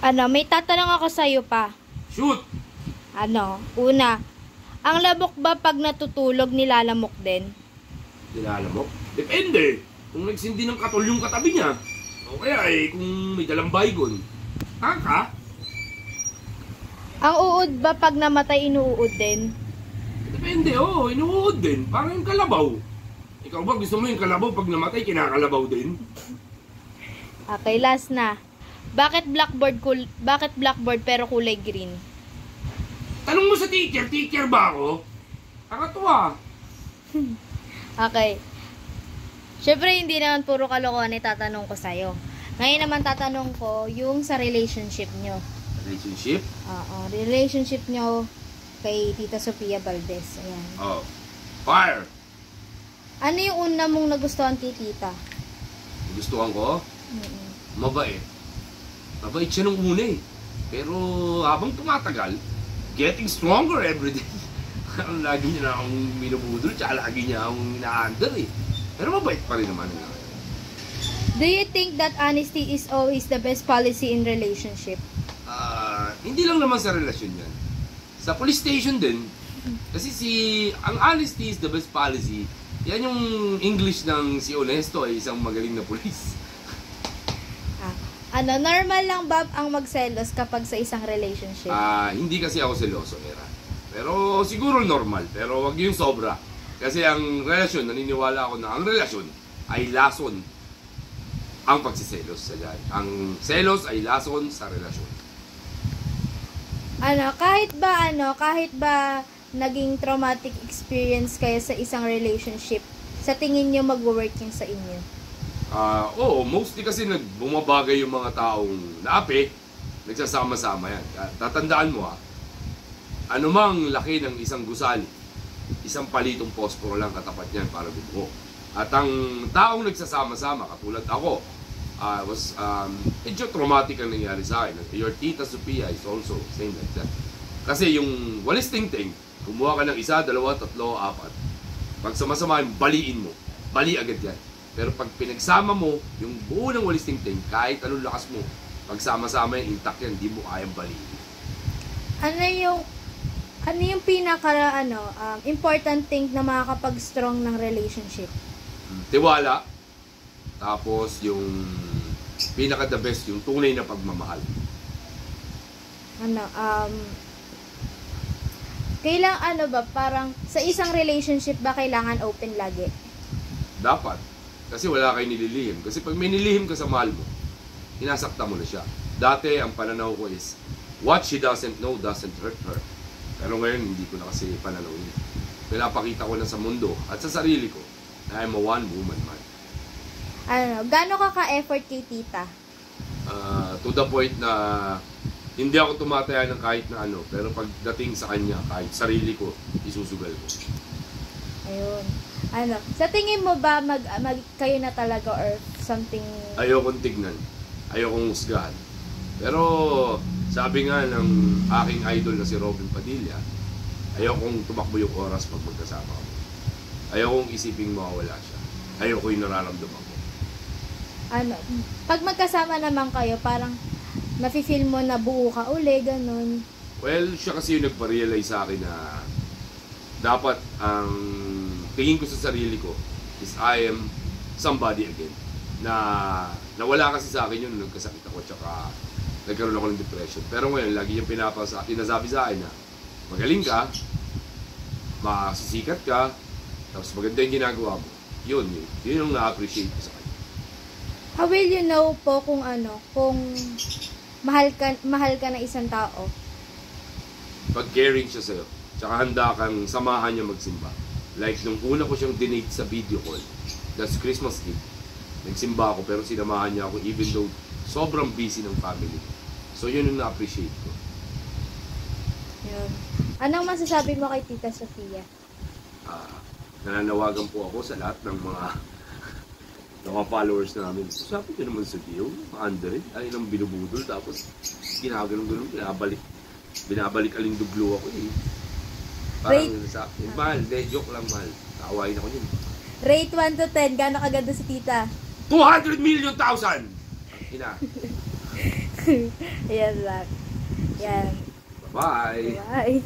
May tatanong ako sa'yo pa. Shoot! Una, ang labok ba pag natutulog nilalamok din? Nilalamok? Depende. Kung nagsindi ng katol yung katabi niya. O kaya kung may dalang baygon. Kaka? Ang uod ba pag namatay inuud din? Depende, inuud din. Parang yung kalabaw. Ikaw ba gusto mo yung kalabaw pag namatay kinakalabaw din? Okay, last na. Bakit blackboard pero kulay green? Tanong mo sa teacher. Teacher ba ako? Nakatuwa. Okay. Syempre, hindi naman puro kalokohan tatanong ko sa'yo. Ngayon naman tatanong ko yung sa relationship nyo. Relationship? Oo, relationship nyo kay Tita Sofia Valdez. Ayan. Oh. Fire! Ano yung una mong nagustuhan kay Tita? Gustuhan ko? Mabait. Mabait siya nung una Pero habang tumatagal, getting stronger every day. Lagi niya na akong binubudol, tsaka lagi niya akong ina-under Pero mabait pa rin naman. Do you think that honesty is always the best policy in relationship? Hindi lang naman sa relasyon yan. Sa police station din. Kasi ang honesty is the best policy. Yan yung English ng si Honesto isang magaling na police. Normal lang ba ang magselos kapag sa isang relationship? Hindi kasi ako seloso, Era. Pero siguro normal. Pero wag yung sobra. Kasi ang relasyon, naniniwala ako na ang relasyon ay lason ang pagsiselos sa dyan. Ang selos ay lason sa relasyon. Kahit ba naging traumatic experience kayo sa isang relationship, sa tingin nyo mag-work yun sa inyo? Oo, mostly kasi bumabagay yung mga taong naapi, nagsasama-sama yan. Tatandaan mo anumang laki ng isang gusali, isang palitong posporo lang katapat niyan para bumuo. At ang taong nagsasama-sama, katulad ako, medyo traumatic ang nangyari sa akin. Your Tita Sofia is also same like that. Kasi yung walis ting-ting, kumuha ka ng 1, 2, 3, 4. Pag samasamahin, baliin mo. Bali agad yan. Pero pag pinagsama mo, yung buo ng walis ting-ting, kahit anong lakas mo, pag sama-sama yan, intact yan, di mo kayang baliin. Ano yung pinaka important thing na makakapag-strong ng relationship? Tiwala. Tapos yung pinaka the best, yung tunay na pagmamahal. Parang sa isang relationship ba kailangan open lagi? Dapat. Kasi wala kayo nililihim. Kasi pag may nilihim ka sa mahal mo, hinasakta mo na siya. Dati, ang pananaw ko is, what she doesn't know doesn't hurt her. Pero ngayon, hindi ko na kasi pananaw yun. Pinapakita ko na sa mundo at sa sarili ko na I'm a one-woman man. Gaano ka-effort kay Tita? To the point na hindi ako tumataya ng kahit na pero pagdating sa kanya, kahit sarili ko, isusugal ko. Ayun. Sa tingin mo ba kayo na talaga or something? Ayokong tignan. Ayokong husgahan. Pero sabi nga ng aking idol na si Robin Padilla, ayokong tumakbo yung oras pag magkasama ko. Ayokong isiping mawawala siya. Ayoko yung nararamdaman ko. Pag magkasama naman kayo, parang mafe-feel mo na buo ka uli, ganun. Well, siya kasi yung nagpa-realize sa akin na dapat ang tingin ko sa sarili ko is I am somebody again. Na nawala kasi sa akin yun nung nagkasakit ako tsaka nagkaroon ako ng depression. Pero ngayon, lagi yung pinasabi sa akin na magaling ka, masisikat ka, tapos maganda yung ginagawa mo. Yun yung na-appreciate ko sa kanya. How will you know po kung mahal ka ng isang tao? Pag caring siya sa'yo, tsaka handa kang samahan niya magsimba. Like nung una ko siyang dinate sa video call, that's Christmas Eve. Nagsimba ako pero sinamahan niya ako even though sobrang busy ng family. So yun yung na-appreciate ko. Yun. Anong masasabi mo kay Tita Sofia? Nananawagan po ako sa lahat ng mga followers namin. Sabi ko naman sa Dio, Andre, ay nang binubudol tapos ginaganon-ganon, binabalik alinduglo ako Parang sa akin, mahal, joke lang mahal. Kaawain ako yun. Rate 1 to 10, gaano kaganda si Tita? 200,000,000! Ina. Ayan lang. Yan. Bye! Bye.